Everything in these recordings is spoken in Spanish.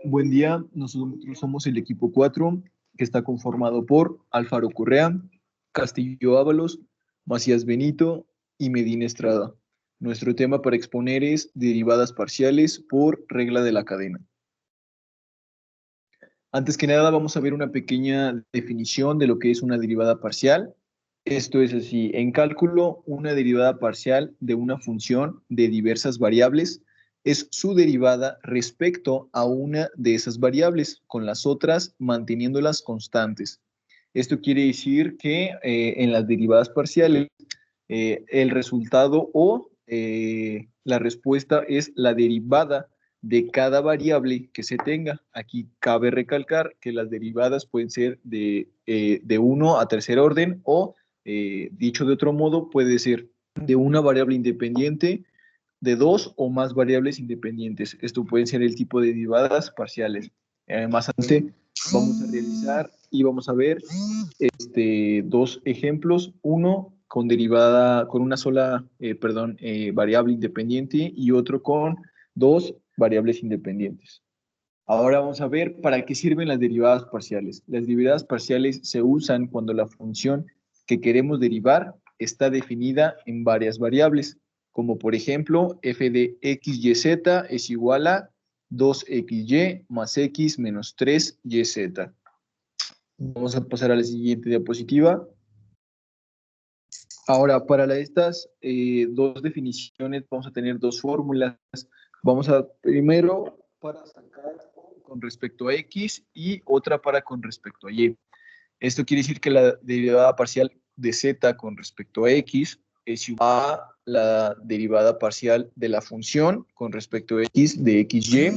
Buen día, nosotros somos el equipo 4, que está conformado por Alfaro Correa, Castillo Ábalos, Macías Benito y Medina Estrada. Nuestro tema para exponer es derivadas parciales por regla de la cadena. Antes que nada, vamos a ver una pequeña definición de lo que es una derivada parcial. Esto es así: en cálculo, una derivada parcial de una función de diversas variables es su derivada respecto a una de esas variables, con las otras manteniéndolas constantes. Esto quiere decir que en las derivadas parciales, el resultado o la respuesta es la derivada de cada variable que se tenga. Aquí cabe recalcar que las derivadas pueden ser de 1 a tercer orden o, dicho de otro modo, puede ser de una variable independiente, de dos o más variables independientes. Esto pueden ser el tipo de derivadas parciales. Más adelante vamos a realizar y vamos a ver dos ejemplos. Uno con derivada, con una sola, variable independiente, y otro con dos variables independientes. Ahora vamos a ver para qué sirven las derivadas parciales. Las derivadas parciales se usan cuando la función que queremos derivar está definida en varias variables, como por ejemplo f de x, y, z es igual a 2xy más x menos 3yz. Vamos a pasar a la siguiente diapositiva. Ahora, para estas dos definiciones vamos a tener dos fórmulas. Vamos a primero para sacar con respecto a x y otra para con respecto a y. Esto quiere decir que la derivada parcial de z con respecto a x es igual a la derivada parcial de la función con respecto a x de xy.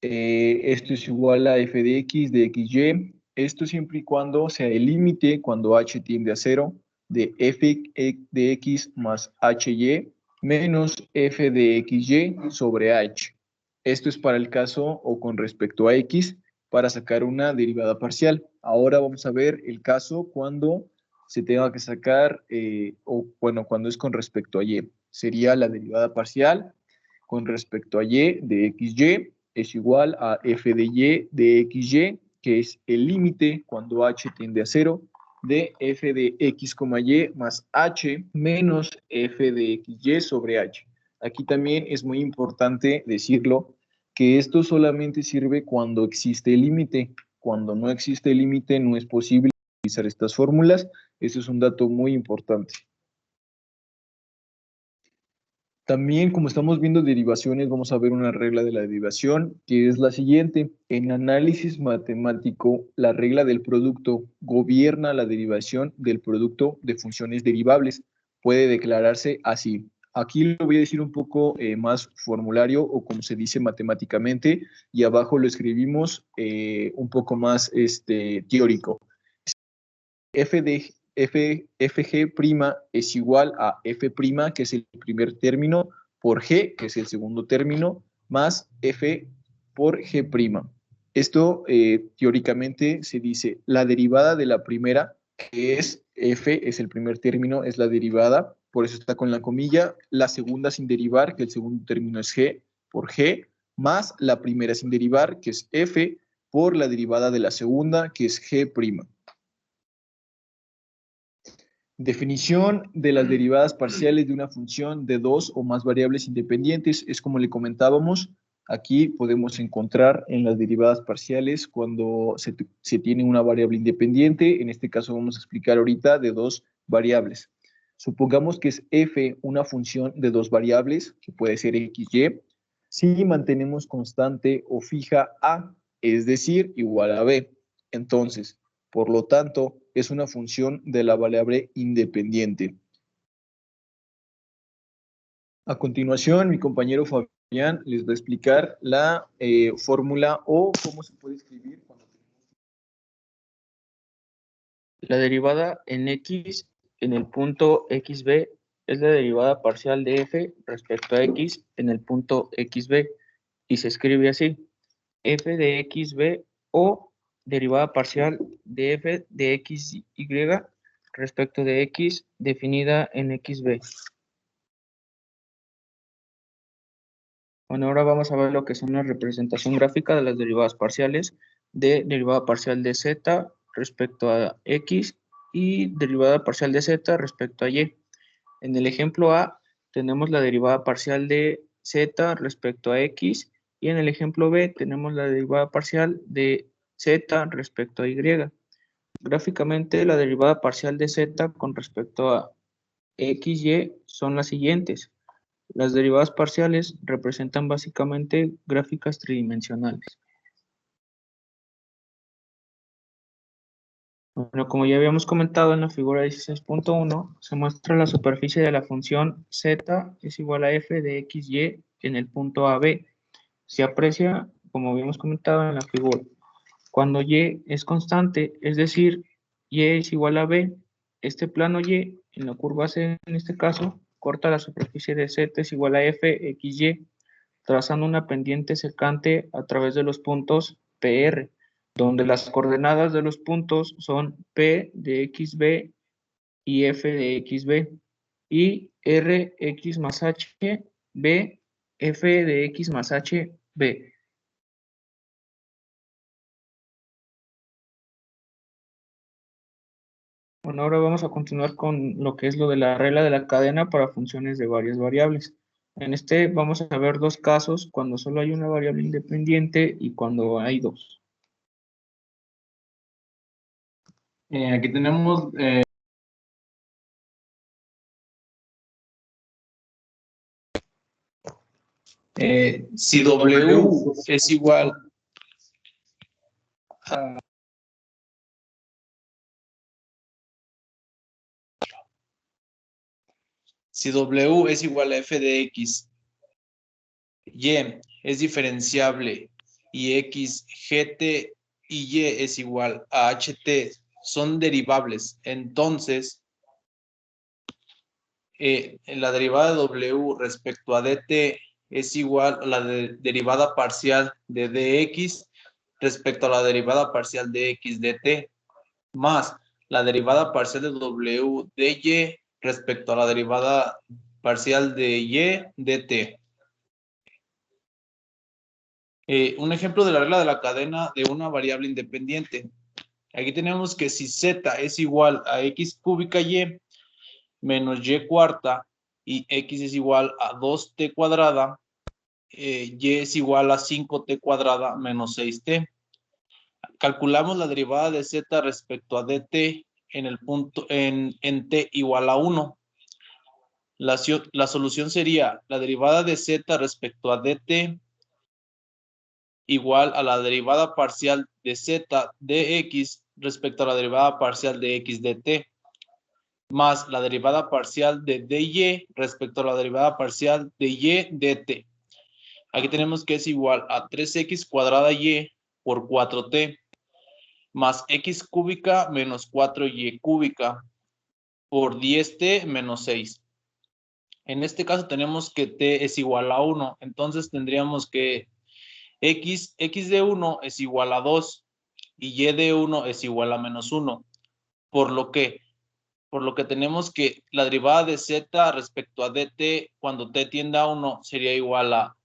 Esto es igual a f de x de xy. Esto siempre y cuando sea el límite, cuando h tiende a 0, de f de x más hy menos f de xy sobre h. Esto es para el caso o con respecto a x para sacar una derivada parcial. Ahora vamos a ver el caso cuando se tenga que sacar, cuando es con respecto a y. Sería la derivada parcial con respecto a y de xy es igual a f de y de xy, que es el límite cuando h tiende a 0 de f de x, y más h menos f de xy sobre h. Aquí también es muy importante decirlo, que esto solamente sirve cuando existe el límite. Cuando no existe el límite, no es posible utilizar estas fórmulas. Eso es un dato muy importante. También, como estamos viendo derivaciones, vamos a ver una regla de la derivación, que es la siguiente. En análisis matemático, la regla del producto gobierna la derivación del producto de funciones derivables. Puede declararse así. Aquí lo voy a decir un poco más formulario, o como se dice matemáticamente, y abajo lo escribimos un poco más teórico. Fg' es igual a f', que es el primer término, por g, que es el segundo término, más f por g'. Esto teóricamente se dice la derivada de la primera, que es f, es el primer término, es la derivada, por eso está con la comilla. La segunda sin derivar, que el segundo término es g, por g, más la primera sin derivar, que es f, por la derivada de la segunda, que es g'. Definición de las derivadas parciales de una función de dos o más variables independientes. Es como le comentábamos, aquí podemos encontrar en las derivadas parciales cuando se tiene una variable independiente. En este caso vamos a explicar ahorita de dos variables. Supongamos que es f una función de dos variables, que puede ser x, y, si mantenemos constante o fija a, es decir, igual a b. Entonces, por lo tanto, es una función de la variable independiente. A continuación, mi compañero Fabián les va a explicar la fórmula o cómo se puede escribir cuando La derivada en x en el punto xb es la derivada parcial de f respecto a x en el punto xb y se escribe así: f de xb o derivada parcial de f de xy respecto de x definida en xb. Bueno, ahora vamos a ver lo que son la representación gráfica de las derivadas parciales de derivada parcial de z respecto a x y derivada parcial de z respecto a y. En el ejemplo A tenemos la derivada parcial de z respecto a x y en el ejemplo B tenemos la derivada parcial de z respecto a y. Gráficamente, la derivada parcial de z con respecto a x, y son las siguientes. Las derivadas parciales representan básicamente gráficas tridimensionales. Bueno, como ya habíamos comentado en la figura 16.1, se muestra la superficie de la función z es igual a f de x, y en el punto AB. Se aprecia, como habíamos comentado en la figura, cuando y es constante, es decir, y es igual a b, este plano y, en la curva C en este caso, corta la superficie de z es igual a f, x, y, trazando una pendiente secante a través de los puntos PR, donde las coordenadas de los puntos son P de XB y F de XB, y RX más HB, F de X más HB. Bueno, ahora vamos a continuar con lo que es lo de la regla de la cadena para funciones de varias variables. En este vamos a ver dos casos, cuando solo hay una variable independiente y cuando hay dos. Aquí tenemos si W es igual a si W es igual a f de x, y es diferenciable y x, gt y y es igual a ht son derivables, entonces la derivada de W respecto a dt es igual a la derivada parcial de dx respecto a la derivada parcial de x dt, más la derivada parcial de W de y respecto a la derivada parcial de y dt. Un ejemplo de la regla de la cadena de una variable independiente. Aquí tenemos que si z es igual a x cúbica y menos y cuarta y x es igual a 2t cuadrada, y es igual a 5t cuadrada menos 6t. Calculamos la derivada de z respecto a dt en el punto en t igual a 1. La solución sería la derivada de z respecto a dt igual a la derivada parcial de z de x respecto a la derivada parcial de x dt, más la derivada parcial de dy respecto a la derivada parcial de y dt. Aquí tenemos que es igual a 3x cuadrada y por 4t, más x cúbica menos 4y cúbica por 10t menos 6. En este caso tenemos que t es igual a 1, entonces tendríamos que x de 1 es igual a 2 y y de 1 es igual a menos 1, por lo que tenemos que la derivada de z respecto a dt cuando t tiende a 1 sería igual a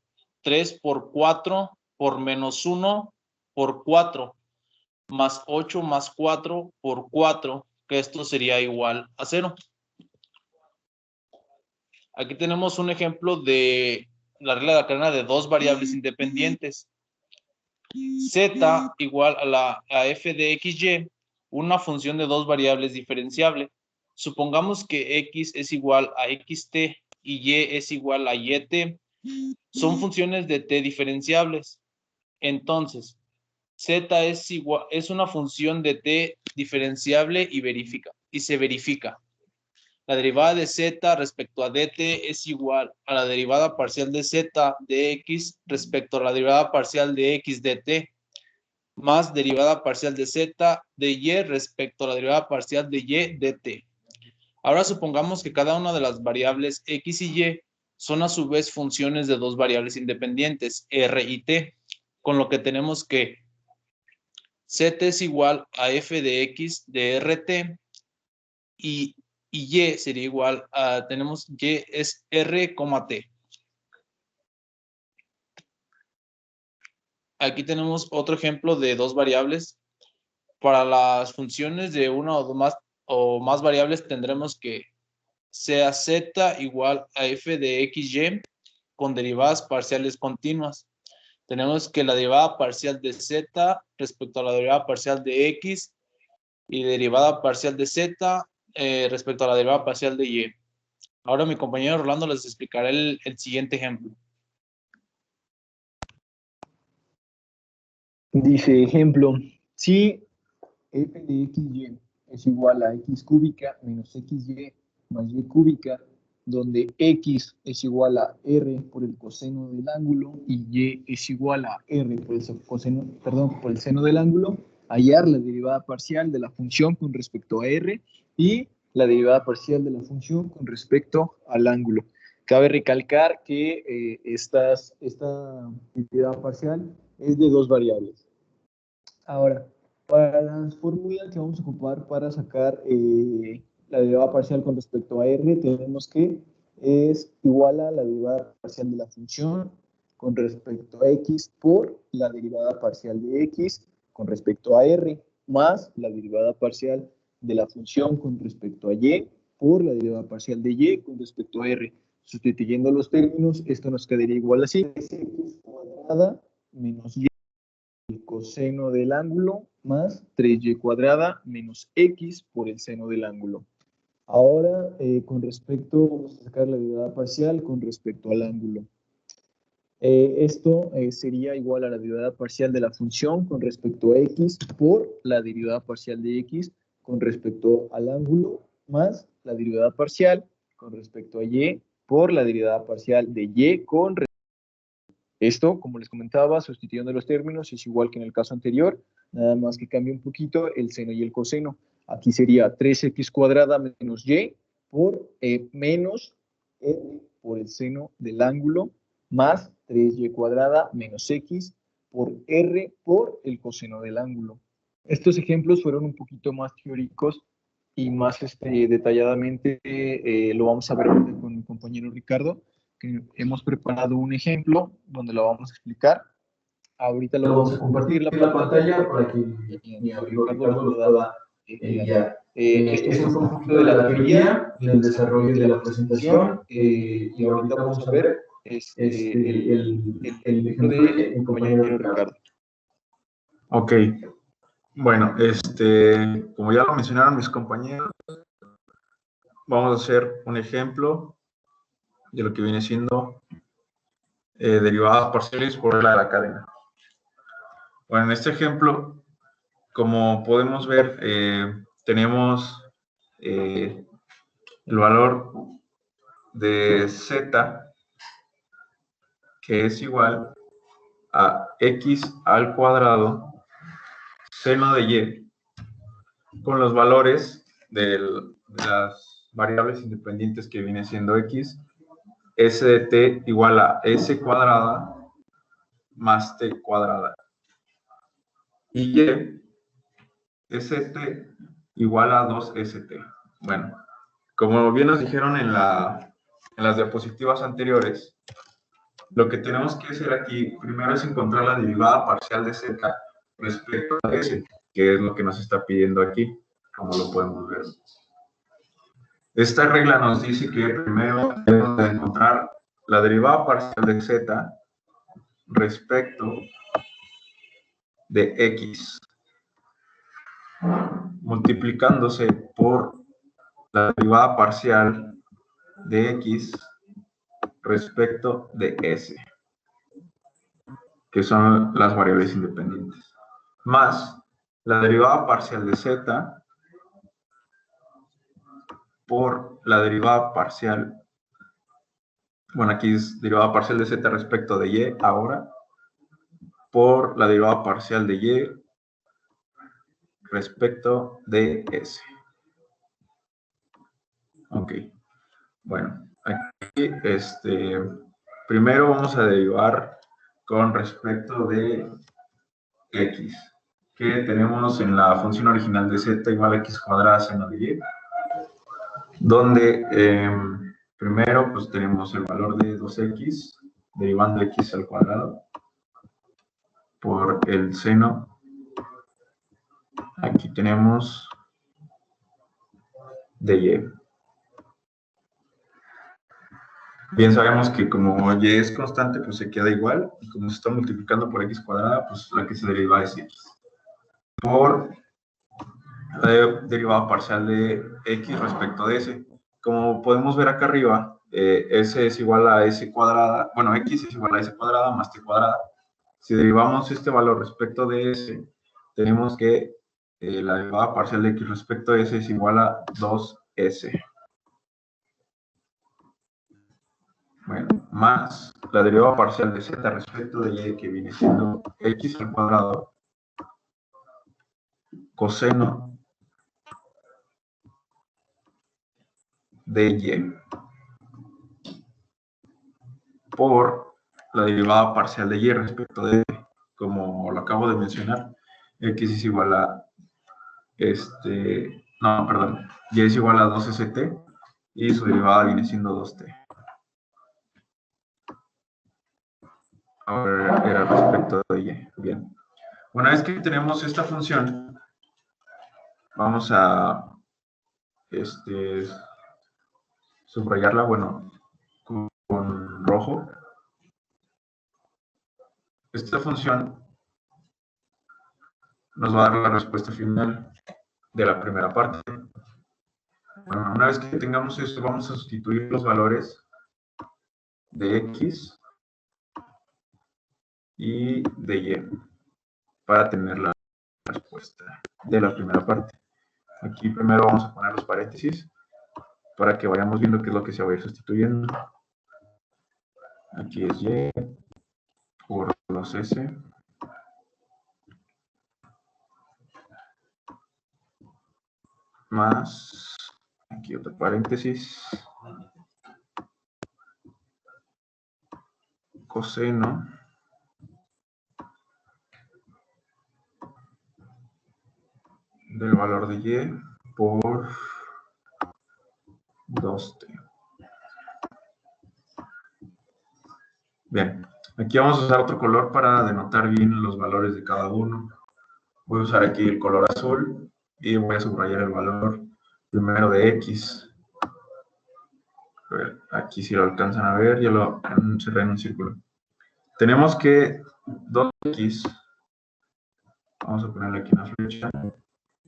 3 por 4 por menos 1 por 4, más 8 más 4 por 4, que esto sería igual a 0. Aquí tenemos un ejemplo de la regla de la cadena de dos variables independientes. Z igual a f de xy, una función de dos variables diferenciable. Supongamos que x es igual a xt y y es igual a yt. Son funciones de t diferenciables. Entonces, z es una función de t diferenciable y se verifica. La derivada de z respecto a dt es igual a la derivada parcial de z de x respecto a la derivada parcial de x dt, más derivada parcial de z de y respecto a la derivada parcial de y dt. Ahora supongamos que cada una de las variables x y y son a su vez funciones de dos variables independientes, r y t, con lo que tenemos que z es igual a f de x de rt y y sería igual a, tenemos y es r, t. aquí tenemos otro ejemplo de dos variables. Para las funciones de una o más variables tendremos que sea z igual a f de xy con derivadas parciales continuas. Tenemos que la derivada parcial de z respecto a la derivada parcial de x y derivada parcial de z respecto a la derivada parcial de y. Ahora mi compañero Rolando les explicará el siguiente ejemplo. Dice ejemplo, si f de xy es igual a x cúbica menos xy más y cúbica, donde x es igual a r por el coseno del ángulo y y es igual a r por el coseno, perdón, por el seno del ángulo, hallar la derivada parcial de la función con respecto a r y la derivada parcial de la función con respecto al ángulo. Cabe recalcar que esta derivada parcial es de dos variables. Ahora, para las fórmulas que vamos a ocupar para sacar la derivada parcial con respecto a r, tenemos que es igual a la derivada parcial de la función con respecto a x por la derivada parcial de x con respecto a r, más la derivada parcial de la función con respecto a y por la derivada parcial de y con respecto a r. Sustituyendo los términos, esto nos quedaría igual así: x cuadrada menos y el coseno del ángulo más 3y cuadrada menos x por el seno del ángulo. Ahora, vamos a sacar la derivada parcial con respecto al ángulo. Esto sería igual a la derivada parcial de la función con respecto a x por la derivada parcial de x con respecto al ángulo más la derivada parcial con respecto a y por la derivada parcial de y con respecto. Esto, como les comentaba, sustituyendo los términos, es igual que en el caso anterior, nada más que cambia un poquito el seno y el coseno. Aquí sería 3x cuadrada menos y por menos r por el seno del ángulo más 3y cuadrada menos x por r por el coseno del ángulo. Estos ejemplos fueron un poquito más teóricos y más detalladamente lo vamos a ver con mi compañero Ricardo, que hemos preparado un ejemplo donde lo vamos a explicar. Ahorita lo vamos a compartir la pantalla para que mi amigo Ricardo lo pueda guiar. Esto fue un poquito de la teoría, el desarrollo de la presentación, y ahorita vamos a ver el ejemplo de mi compañero Ricardo. Ok. Bueno, como ya lo mencionaron mis compañeros, vamos a hacer un ejemplo de lo que viene siendo derivadas parciales por regla de la cadena. Bueno, en este ejemplo, como podemos ver, tenemos el valor de z, que es igual a x al cuadrado seno de y, con los valores de las variables independientes que viene siendo x, s de t igual a s cuadrada más t cuadrada. Y st igual a 2st. Bueno, como bien nos dijeron en las diapositivas anteriores, lo que tenemos que hacer aquí primero es encontrar la derivada parcial de z respecto a s, que es lo que nos está pidiendo aquí, como lo podemos ver. Esta regla nos dice que primero debemos de encontrar la derivada parcial de z respecto de x, multiplicándose por la derivada parcial de x respecto de s, que son las variables independientes, más la derivada parcial de z por la derivada parcial, bueno, aquí es derivada parcial de z respecto de y ahora, por la derivada parcial de y respecto de s. Ok, bueno, aquí primero vamos a derivar con respecto de x, que tenemos en la función original de z igual a x cuadrada seno de y, donde primero pues tenemos el valor de 2x derivando x al cuadrado, por el seno. Aquí tenemos de y. Bien sabemos que como y es constante, pues se queda igual. Y como se está multiplicando por x cuadrada, pues la que se deriva es x. Por la derivada parcial de x respecto de s. Como podemos ver acá arriba, s es igual a s cuadrada, bueno, x es igual a s cuadrada más t cuadrada. Si derivamos este valor respecto de s, tenemos que la derivada parcial de x respecto de s es igual a 2s. Bueno, más la derivada parcial de z respecto de y, que viene siendo x al cuadrado coseno de y por la derivada parcial de y respecto de, como lo acabo de mencionar, x es igual a, no, perdón, y es igual a 2st y su derivada viene siendo 2t. Ahora era respecto de y. Bien. Una vez que tenemos esta función, vamos a subrayarla, bueno, con rojo. Esta función nos va a dar la respuesta final de la primera parte. Bueno, una vez que tengamos esto, vamos a sustituir los valores de x y de y para tener la respuesta de la primera parte. Aquí primero vamos a poner los paréntesis para que vayamos viendo qué es lo que se va a ir sustituyendo. Aquí es y por los s más, aquí otro paréntesis, coseno del valor de y por 2t. Bien, aquí vamos a usar otro color para denotar bien los valores de cada uno. Voy a usar aquí el color azul y voy a subrayar el valor primero de x. A ver, aquí si lo alcanzan a ver, yo lo cerré en un círculo. Tenemos que 2x, vamos a ponerle aquí una flecha,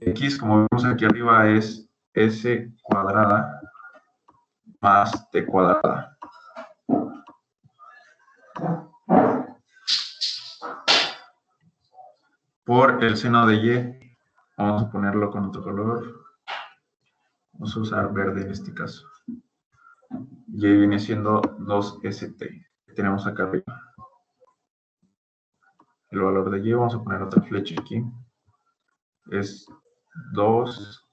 x, como vemos aquí arriba, es s cuadrada más t cuadrada. Por el seno de y, vamos a ponerlo con otro color. Vamos a usar verde en este caso. Y viene siendo 2st, que tenemos acá arriba. El valor de y, vamos a poner otra flecha aquí, es 2st.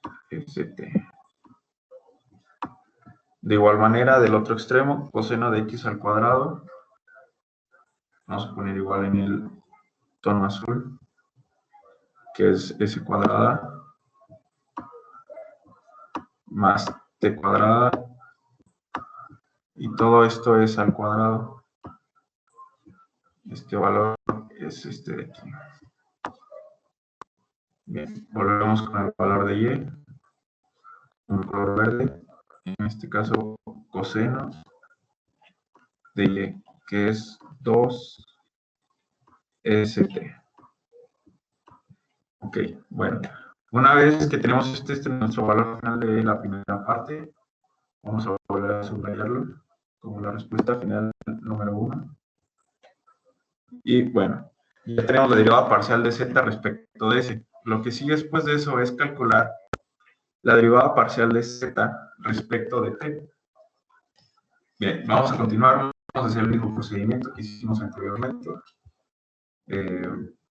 De igual manera, del otro extremo, coseno de x al cuadrado, vamos a poner igual en el tono azul, que es s cuadrada más t cuadrada, y todo esto es al cuadrado. Este valor es este de aquí. Bien, volvemos con el valor de y, un color verde, en este caso coseno de y, que es 2st. Ok, bueno, una vez que tenemos nuestro valor final de la primera parte, vamos a volver a subrayarlo como la respuesta final número 1. Y bueno, ya tenemos la derivada parcial de z respecto de s. Lo que sigue después de eso es calcular la derivada parcial de z respecto de t. Bien, vamos a continuar, vamos a hacer el mismo procedimiento que hicimos anteriormente.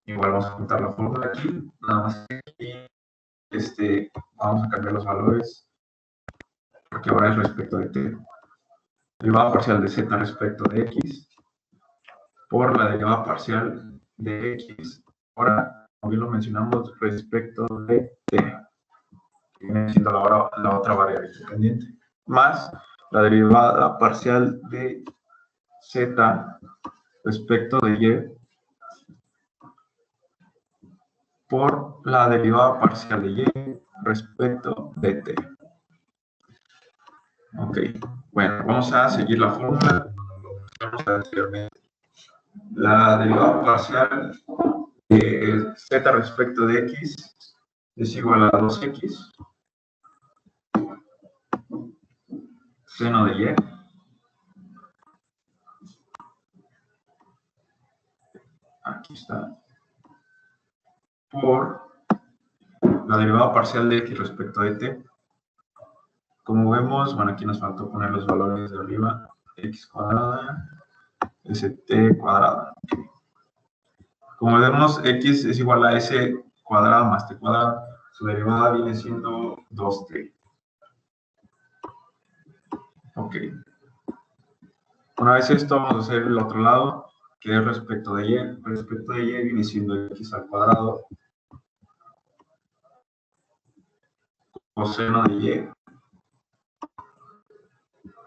Igual vamos a juntar la fórmula aquí, nada más que aquí, vamos a cambiar los valores, porque ahora es respecto de t. Derivada parcial de z respecto de x por la derivada parcial de x. Ahora, como bien lo mencionamos, respecto de t, que viene siendo la otra variable independiente, más la derivada parcial de z respecto de y por la derivada parcial de y respecto de t. Ok, bueno, vamos a seguir la fórmula. Vamos a anteriormente. La derivada parcial de z respecto de x es igual a 2x seno de y aquí está por la derivada parcial de x respecto de t. Como vemos, bueno, aquí nos faltó poner los valores de arriba, x cuadrada, st cuadrada. Como vemos, x es igual a s cuadrado más t cuadrado. Su derivada viene siendo 2t. Ok. Una vez esto, vamos a hacer el otro lado, que es respecto de y. Respecto de y viene siendo x al cuadrado coseno de y,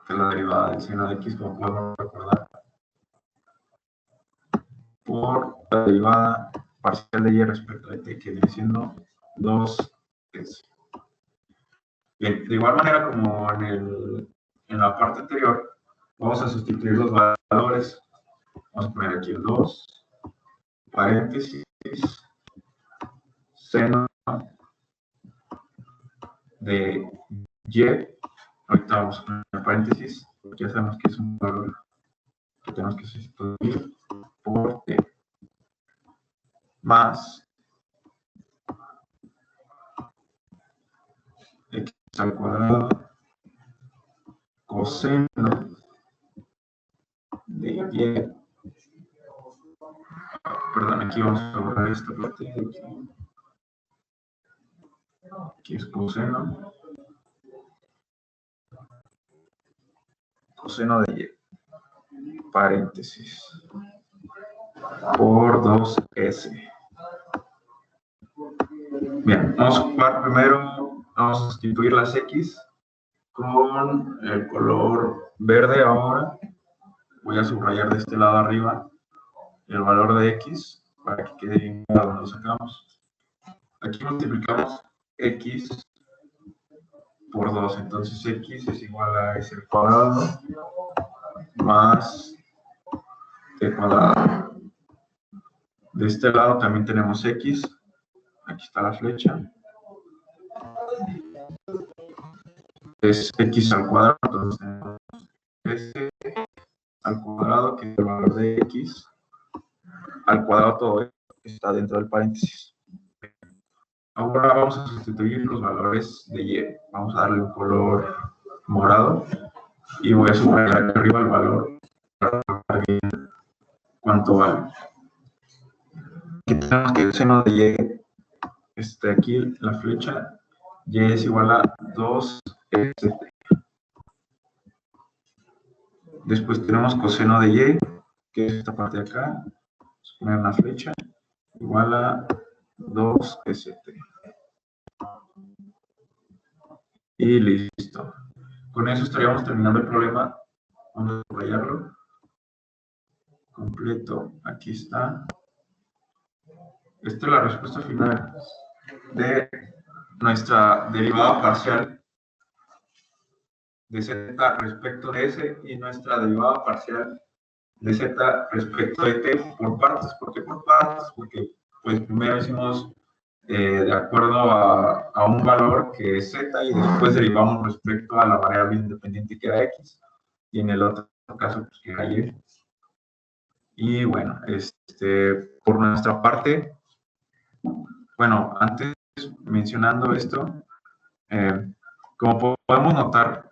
que es la derivada del seno de x, como podemos recordar, por la derivada parcial de y respecto de t, que viene siendo 2s. Bien, de igual manera como en la parte anterior, vamos a sustituir los valores. Vamos a poner aquí el 2, paréntesis, seno de y. Ahorita vamos a poner paréntesis, porque ya sabemos que es un valor que tenemos que sustituir por t. Más x al cuadrado coseno de y. Perdón, aquí vamos a borrar esta parte. Aquí es coseno de y, paréntesis, por 2s. Bien, vamos a ocupar primero, vamos a sustituir las x con el color verde ahora. Voy a subrayar de este lado arriba el valor de x para que quede bien claro donde lo sacamos. Aquí multiplicamos x por 2, entonces x es igual a s al cuadrado más t cuadrado. De este lado también tenemos x, aquí está la flecha, es x al cuadrado, entonces tenemos s al cuadrado, que es el valor de x, al cuadrado todo esto que está dentro del paréntesis. Ahora vamos a sustituir los valores de y. Vamos a darle un color morado y voy a subrayar aquí arriba el valor para ver bien cuánto vale. Aquí tenemos que el seno de y, aquí la flecha, y es igual a 2st. Después tenemos coseno de y, que es esta parte de acá. Vamos a poner una flecha, igual a 2st. Y listo. Con eso estaríamos terminando el problema. Vamos a subrayarlo. Completo. Aquí está. Esta es la respuesta final de nuestra derivada parcial de z respecto de s y nuestra derivada parcial de z respecto de t por partes. ¿Por qué por partes? Porque pues primero hicimos de acuerdo a un valor que es z y después derivamos respecto a la variable independiente que era x y en el otro caso pues, que era y. Y bueno, por nuestra parte, bueno, antes mencionando esto, como podemos notar,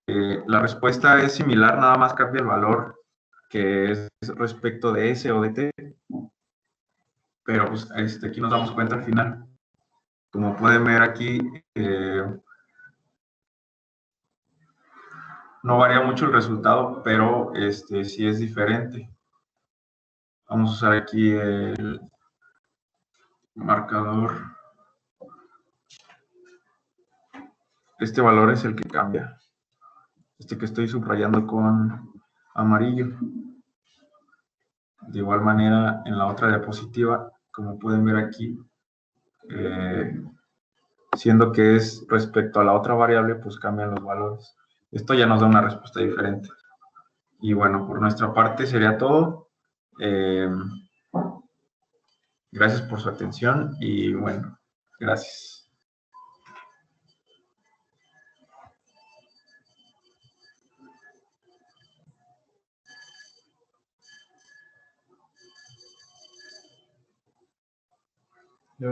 la respuesta es similar, nada más cambia el valor que es respecto de S o de T, pero pues, aquí nos damos cuenta al final. Como pueden ver aquí, no varía mucho el resultado, pero sí es diferente. Vamos a usar aquí el marcador. Este valor es el que cambia. Que estoy subrayando con amarillo. De igual manera, en la otra diapositiva, como pueden ver aquí, siendo que es respecto a la otra variable, pues cambian los valores. Esto ya nos da una respuesta diferente. Y bueno, por nuestra parte sería todo. Gracias por su atención y bueno, gracias.